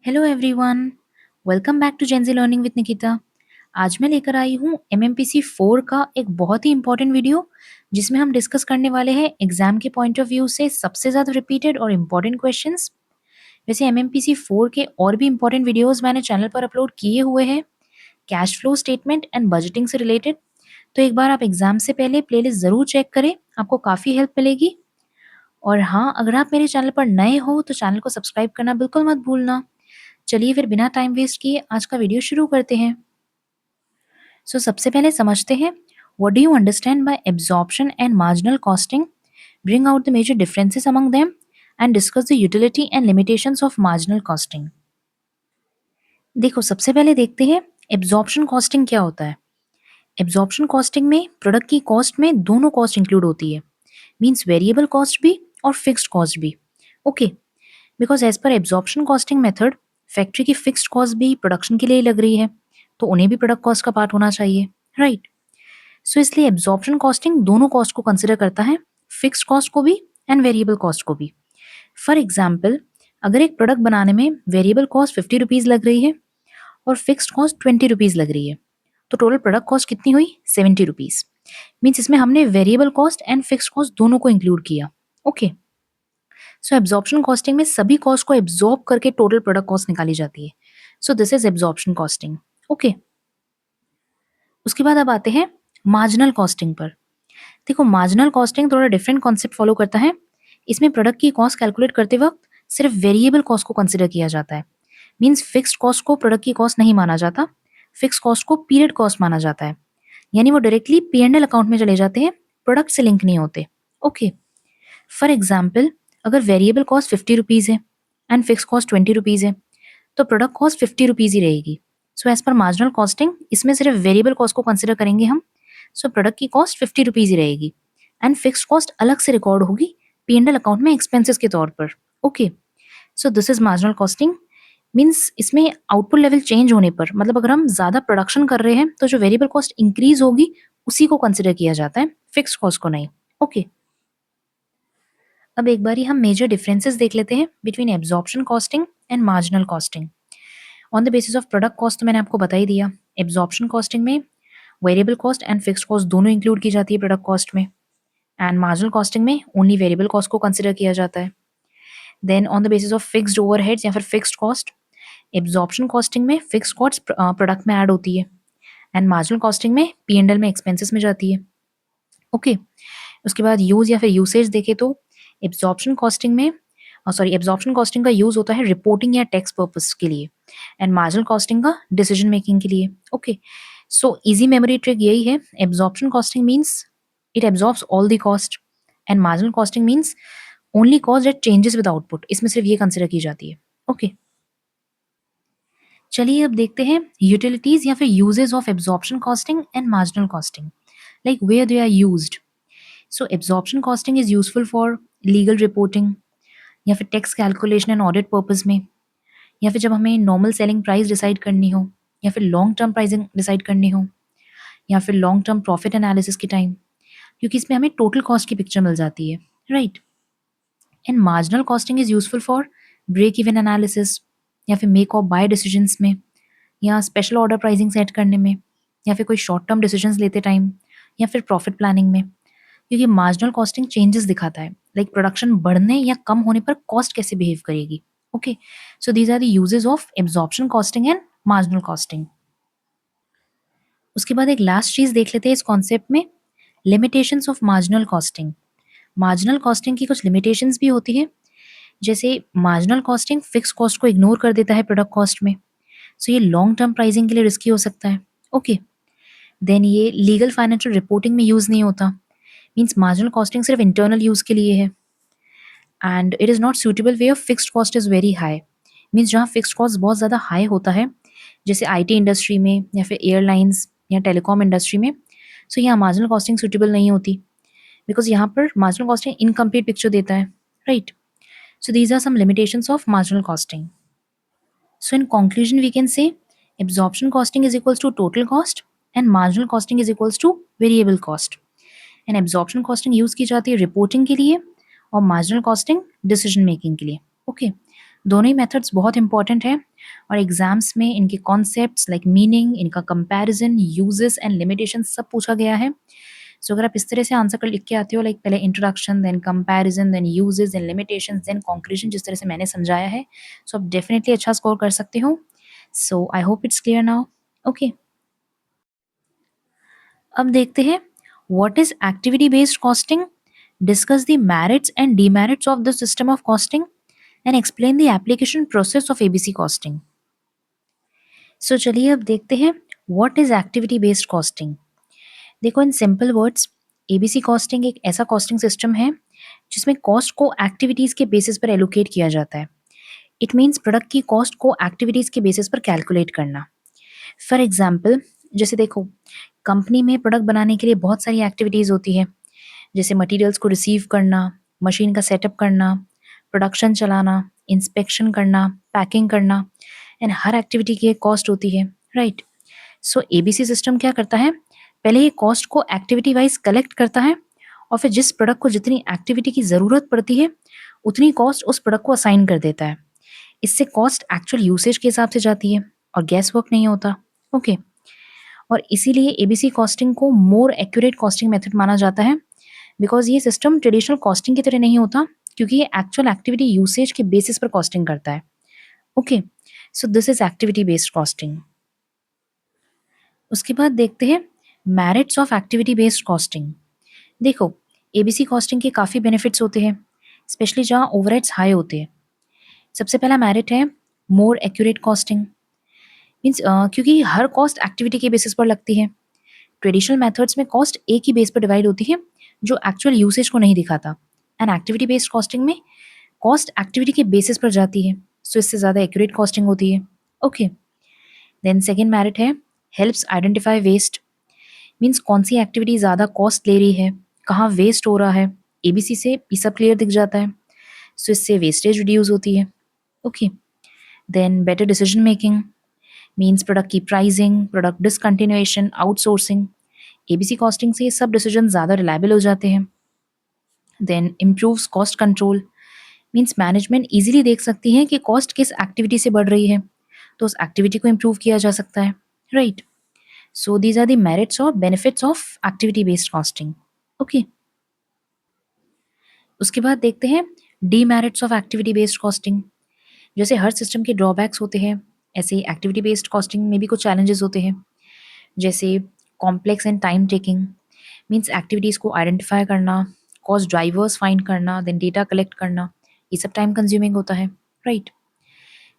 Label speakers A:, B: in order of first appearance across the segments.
A: Hello everyone, welcome back to Gen Z learning with Nikita. आज मैं लेकर आई हूँ एमएमपीसी 4 का एक बहुत ही इंपॉर्टेंट वीडियो जिसमें हम डिस्कस करने वाले हैं एग्जाम के पॉइंट ऑफ व्यू से सबसे ज़्यादा रिपीटेड और इम्पॉर्टेंट क्वेश्चंस। वैसे एमएमपीसी 4 के और भी इम्पॉर्टेंट वीडियोस मैंने चैनल पर अपलोड किए हुए हैं cash flow statement and budgeting से रिलेटेड। तो एक बार आप एग्जाम से पहले प्लेलिस्ट ज़रूर चेक करें, आपको काफ़ी हेल्प मिलेगी। और हाँ, अगर आप मेरे चैनल पर नए हो तो चैनल को सब्सक्राइब करना बिल्कुल मत भूलना। चलिए फिर बिना टाइम वेस्ट किए आज का वीडियो शुरू करते हैं। सबसे पहले समझते हैं what do you understand by absorption and marginal costing, bring out the major differences among them and discuss the utility and limitations of marginal costing. देखो, सबसे पहले देखते हैं एब्जॉर्प्शन कॉस्टिंग क्या होता है। एब्जॉर्प्शन कॉस्टिंग में प्रोडक्ट की कॉस्ट में दोनों कॉस्ट इंक्लूड होती है, मींस वेरिएबल कॉस्ट भी और फिक्स्ड कॉस्ट भी। Okay, because as per absorption costing method factory की फिक्स्ड कॉस्ट भी प्रोडक्शन के लिए लग रही है, तो उन्हें भी प्रोडक्ट कॉस्ट का पार्ट होना चाहिए, राइट। सो इसलिए एब्जॉर्प्शन कॉस्टिंग दोनों कॉस्ट को कंसिडर करता है, फिक्स्ड कॉस्ट को भी एंड वेरिएबल कॉस्ट को भी। फॉर एग्जाम्पल, अगर एक प्रोडक्ट बनाने में वेरिएबल कॉस्ट 50 रुपीज़ लग रही है और फिक्स्ड कॉस्ट 20 रुपीज़ लग रही है, तो टोटल प्रोडक्ट कॉस्ट कितनी हुई? 70 रुपीज़। मीन्स इसमें हमने variable cost and fixed cost दोनों को इंक्लूड किया। ओके, सो एब्जॉर्प्शन कॉस्टिंग में सभी कॉस्ट को एब्जॉर्ब करके टोटल प्रोडक्ट कॉस्ट निकाली जाती है। So this is absorption costing. Okay, उसके बाद अब आते हैं मार्जिनल कॉस्टिंग पर। देखो, मार्जिनल कॉस्टिंग थोड़ा डिफरेंट कॉन्सेप्ट फॉलो करता है। इसमें प्रोडक्ट की कॉस्ट कैलकुलेट करते वक्त सिर्फ वेरिएबल कॉस्ट को कंसिडर किया जाता है, मीन्स फिक्स्ड कॉस्ट को प्रोडक्ट की कॉस्ट नहीं माना जाता, फिक्स कॉस्ट को पीरियड कॉस्ट माना जाता है, यानी वो डायरेक्टली पीएनएल अकाउंट में चले जाते हैं, प्रोडक्ट से लिंक नहीं होते। ओके, फॉर एग्जाम्पल, अगर वेरिएबल कॉस्ट 50 रुपीज़ है एंड फिक्स कॉस्ट 20 रुपीज़ है, तो प्रोडक्ट कॉस्ट 50 रुपीज़ ही रहेगी। So as per marginal costing इसमें सिर्फ वेरिएबल कॉस्ट को कंसिडर करेंगे हम। सो प्रोडक्ट की कॉस्ट 50 रुपीज़ ही रहेगी एंड फिक्स कॉस्ट अलग से रिकॉर्ड होगी पीएनएल अकाउंट में एक्सपेंसेस के तौर पर। Okay, so this is marginal costing. Means इसमें आउटपुट लेवल चेंज होने पर, मतलब अगर हम ज़्यादा प्रोडक्शन कर रहे हैं तो जो वेरिएबल कॉस्ट इंक्रीज होगी उसी को कंसिडर किया जाता है, फिक्स कॉस्ट को नहीं। ओके, अब एक बारी हम मेजर डिफरेंसेस देख लेते हैं between absorption costing and marginal costing. On the basis of product cost तो मैंने आपको बता ही दिया। एब्जॉर्प्शन कॉस्टिंग में variable cost and fixed cost दोनों इंक्लूड की जाती है प्रोडक्ट कॉस्ट में, एंड मार्जिनल कॉस्टिंग में ओनली वेरिएबल कॉस्ट को कंसिडर किया जाता है। Then on the basis of fixed overheads या फिर फिक्स्ड कॉस्ट, एब्जॉर्प्शन कॉस्टिंग में फिक्स्ड कॉस्ट प्रोडक्ट में ऐड होती है एंड मार्जिनल कॉस्टिंग में पीएनएल में एक्सपेंसेस में जाती है। ओके, उसके बाद यूज या फिर यूसेज देखें तो एब्जॉर्प्शन कॉस्टिंग में एब्जॉर्प्शन कॉस्टिंग का यूज होता है रिपोर्टिंग या टैक्स पर्पस के लिए एंड मार्जिनल कॉस्टिंग का डिसीजन मेकिंग के लिए। Okay, so easy memory trick यही है, absorption costing means it absorbs all the cost and marginal costing means only cost that changes with output, इसमें सिर्फ ये कंसिडर की जाती है। ओके, चलिए अब देखते हैं यूटिलिटीज या फिर uses of absorption costing and marginal costing, like where they are used. So absorption costing is useful for legal reporting या फिर tax calculation and audit purpose में, या फिर जब हमें नॉर्मल सेलिंग प्राइस डिसाइड करनी हो, या फिर लॉन्ग टर्म प्राइसिंग डिसाइड करनी हो, या फिर लॉन्ग टर्म प्रॉफिट एनालिसिस के टाइम, क्योंकि इसमें हमें टोटल कॉस्ट की पिक्चर मिल जाती है, right. And marginal costing is useful for break even analysis या फिर मेक और बाय डिसीजंस में, या स्पेशल ऑर्डर प्राइसिंग सेट करने में, या फिर कोई शॉर्ट टर्म डिसीजंस लेते टाइम, या फिर प्रॉफिट प्लानिंग में, क्योंकि मार्जिनल कॉस्टिंग चेंजेस दिखाता है, लाइक प्रोडक्शन बढ़ने या कम होने पर कॉस्ट कैसे बिहेव करेगी। Okay, so these are the uses of absorption costing and marginal costing. उसके बाद एक लास्ट चीज देख लेते हैं इस कॉन्सेप्ट में, limitations of marginal costing. Marginal costing की कुछ लिमिटेशंस भी होती है, जैसे मार्जिनल कॉस्टिंग फिक्स कॉस्ट को इग्नोर कर देता है प्रोडक्ट कॉस्ट में, सो ये लॉन्ग टर्म प्राइसिंग के लिए रिस्की हो सकता है। ओके, देन ये लीगल फाइनेंशियल रिपोर्टिंग में यूज नहीं होता, मीन्स मार्जिनल कॉस्टिंग सिर्फ इंटरनल यूज के लिए है। And it is not suitable way of fixed cost is very high, means जहाँ फिक्स्ड कॉस्ट बहुत ज़्यादा हाई होता है, जैसे आईटी इंडस्ट्री में या फिर एयरलाइंस या टेलीकॉम इंडस्ट्री में, सो यहाँ मार्जिनल कॉस्टिंग सूटेबल नहीं होती, बिकॉज यहाँ पर मार्जिनल कॉस्टिंग इनकम्प्लीट पिक्चर देता है, right. So these are some limitations of marginal costing. So in conclusion we can say absorption costing is equals to total cost and marginal costing is equals to variable cost, and absorption costing use की जाती है reporting के लिए और marginal costing decision making के लिए। Okay, दोनों ही methods बहुत इंपॉर्टेंट है और एग्जाम्स में इनके कॉन्सेप्ट्स लाइक मीनिंग, इनका कंपैरिजन, यूजेस एंड लिमिटेशन सब पूछा गया है। सो अगर आप इस तरह से आंसर कर लिख के आते हो, लाइक पहले introduction, then comparison, then uses, then limitations, then conclusion, जिस तरह से मैंने समझाया है, सो आप डेफिनेटली अच्छा स्कोर कर सकते हो। So I hope it's clear now. Okay, अब देखते हैं what is activity based costing, discuss the merits and demerits of the system of costing and explain the application process of ABC costing. So चलिए अब देखते हैं what is activity based costing. देखो, in simple words, ABC costing एक ऐसा costing system है जिसमें cost को एक्टिविटीज के बेसिस पर एलोकेट किया जाता है। इट मीन्स प्रोडक्ट की कॉस्ट को एक्टिविटीज के बेसिस पर कैलकुलेट करना। फॉर एग्जाम्पल, जैसे देखो, कंपनी में प्रोडक्ट बनाने के लिए बहुत सारी एक्टिविटीज होती है, जैसे मटेरियल्स को रिसीव करना, मशीन का सेटअप करना, प्रोडक्शन चलाना, इंस्पेक्शन करना, पैकिंग करना, एंड हर एक्टिविटी की एक कॉस्ट होती है, राइट। सो एबीसी सिस्टम क्या करता है, पहले ये कॉस्ट को एक्टिविटी वाइज कलेक्ट करता है और फिर जिस प्रोडक्ट को जितनी एक्टिविटी की ज़रूरत पड़ती है उतनी कॉस्ट उस प्रोडक्ट को असाइन कर देता है। इससे कॉस्ट एक्चुअल यूसेज के हिसाब से जाती है और गैस वर्क नहीं होता। ओके, और इसीलिए एबीसी कॉस्टिंग को मोर एक्यूरेट कॉस्टिंग मेथड माना जाता है, बिकॉज ये सिस्टम ट्रेडिशनल कॉस्टिंग की तरह नहीं होता, क्योंकि ये एक्चुअल एक्टिविटी यूसेज के बेसिस पर कॉस्टिंग करता है। Okay, so this is activity based costing. उसके बाद देखते हैं merits of activity based costing. देखो, एबीसी कॉस्टिंग के काफ़ी बेनिफिट्स होते हैं, स्पेशली जहाँ ओवरहेड्स हाई होते हैं। सबसे पहला मेरिट है मोर एक्यूरेट कॉस्टिंग। मीन्स क्योंकि हर कॉस्ट एक्टिविटी के बेसिस पर लगती है। ट्रेडिशनल मेथड्स में कॉस्ट एक ही बेस पर डिवाइड होती है जो एक्चुअल यूसेज को नहीं दिखाता, एंड एक्टिविटी बेस्ड कॉस्टिंग में कॉस्ट एक्टिविटी के बेसिस पर जाती है, सो इससे ज़्यादा एक्यूरेट कॉस्टिंग होती है। ओके, देन सेकेंड मेरिट है हेल्प्स आइडेंटिफाई वेस्ट। मीन्स कौन सी एक्टिविटी ज़्यादा कॉस्ट ले रही है, कहाँ वेस्ट हो रहा है, एबीसी से ये सब क्लियर दिख जाता है, सो इससे वेस्टेज रिड्यूस होती है। Okay, then better decision making. Means product की pricing, product discontinuation, outsourcing, ABC costing से ये सब डिसीजन ज़्यादा रिलायबल हो जाते हैं। Then improves cost control. Means management easily देख सकती है कि कॉस्ट किस एक्टिविटी से बढ़ रही है, तो उस एक्टिविटी को इम्प्रूव किया जा सकता है, right. So these are the merits और benefits of activity based costing. Okay, उसके बाद देखते हैं demerits of activity based costing. जैसे हर सिस्टम के ड्रॉबैक्स होते हैं, ऐसे एक्टिविटी बेस्ड कॉस्टिंग में भी कुछ चैलेंजेस होते हैं, जैसे complex and time taking. Means activities को आइडेंटिफाई करना, कॉस्ट ड्राइवर्स फाइंड करना, देन डेटा कलेक्ट करना, ये सब टाइम कंज्यूमिंग होता है, right.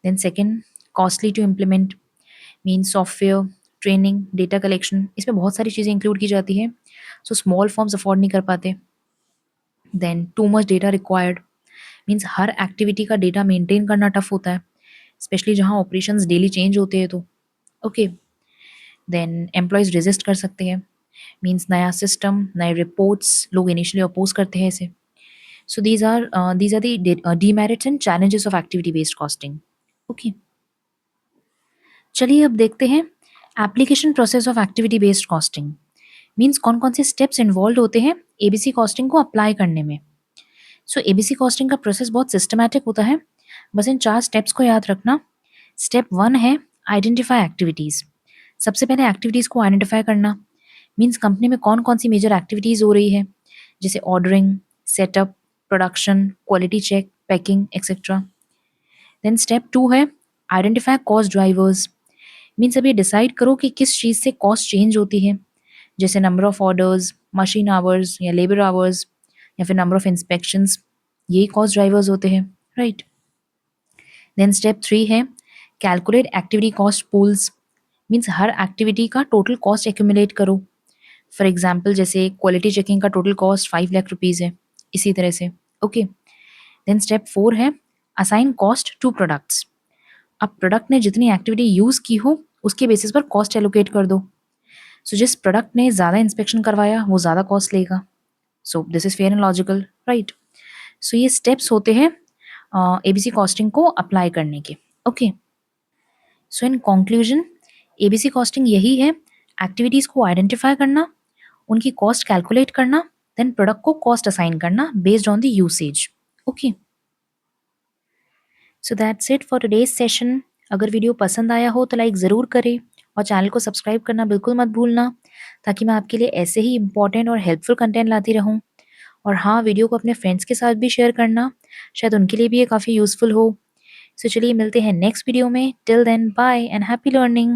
A: Then second, costly to implement. Means software, training, data collection, इसमें बहुत सारी चीज़ें इंक्लूड की जाती है, सो स्मॉल फॉर्म्स अफोर्ड नहीं कर पाते। Then too much data required. Means हर एक्टिविटी का डेटा मेंटेन करना टफ होता है, स्पेशली जहाँ ऑपरेशंस डेली चेंज होते हैं तो। ओके, देन एम्प्लॉयज़ रेजिस्ट कर सकते हैं। मीन्स नया सिस्टम, नए रिपोर्ट्स, लोग इनिशियली अपोज करते हैं इसे। So these are the demerits and challenges of activity based costing. Okay, चलिए अब देखते हैं application process of activity based costing. Means कौन कौन से स्टेप्स इन्वॉल्व होते हैं एबीसी कॉस्टिंग को अप्लाई करने में। सो एबीसी कॉस्टिंग का प्रोसेस बहुत सिस्टमैटिक होता है, बस इन 4 स्टेप्स को याद रखना। स्टेप 1 है आइडेंटिफाई एक्टिविटीज़। सबसे पहले एक्टिविटीज़ को आइडेंटिफाई करना। मीन्स कंपनी में कौन कौन सी मेजर एक्टिविटीज़ हो रही है, जैसे ordering, setup, production, quality check, packing etcetera. Then step 2 है आइडेंटिफाई कॉस्ट ड्राइवर्स। मीन्स अभी डिसाइड करो कि किस चीज़ से कॉस्ट चेंज होती है, जैसे number of orders, machine hours या लेबर आवर्स, या फिर नंबर ऑफ इंस्पेक्शंस, यही कॉस्ट ड्राइवर्स होते हैं, राइट। देन स्टेप 3 है calculate activity cost pools. Means हर एक्टिविटी का टोटल कॉस्ट एक्यूमुलेट करो। फॉर एग्जाम्पल, जैसे क्वालिटी चेकिंग का टोटल कॉस्ट 5 लाख रुपीज़ है, इसी तरह से। ओके, देन स्टेप 4 है असाइन कॉस्ट टू प्रोडक्ट्स। अब प्रोडक्ट ने जितनी एक्टिविटी यूज़ की हो उसके बेसिस पर कॉस्ट एलोकेट कर दो। सो जिस प्रोडक्ट ने ज़्यादा इंस्पेक्शन करवाया वो ज़्यादा कॉस्ट लेगा। So this is fair and logical, right. So ये स्टेप्स होते हैं एबीसी कॉस्टिंग को अप्लाई करने के। Okay, so in conclusion, ABC costing यही है, एक्टिविटीज़ को आइडेंटिफाई करना, उनकी कॉस्ट कैलकुलेट करना, देन प्रोडक्ट को कॉस्ट असाइन करना based on the usage. Okay, so that's it for today's session. अगर वीडियो पसंद आया हो तो लाइक ज़रूर करें और चैनल को सब्सक्राइब करना बिल्कुल मत भूलना, ताकि मैं आपके लिए ऐसे ही इंपॉर्टेंट और हेल्पफुल कंटेंट लाती रहूँ। और हाँ, वीडियो को अपने फ्रेंड्स के साथ भी शेयर करना, शायद उनके लिए भी ये काफ़ी यूज़फुल हो। सो चलिए मिलते हैं नेक्स्ट वीडियो में। Till then bye and happy learning.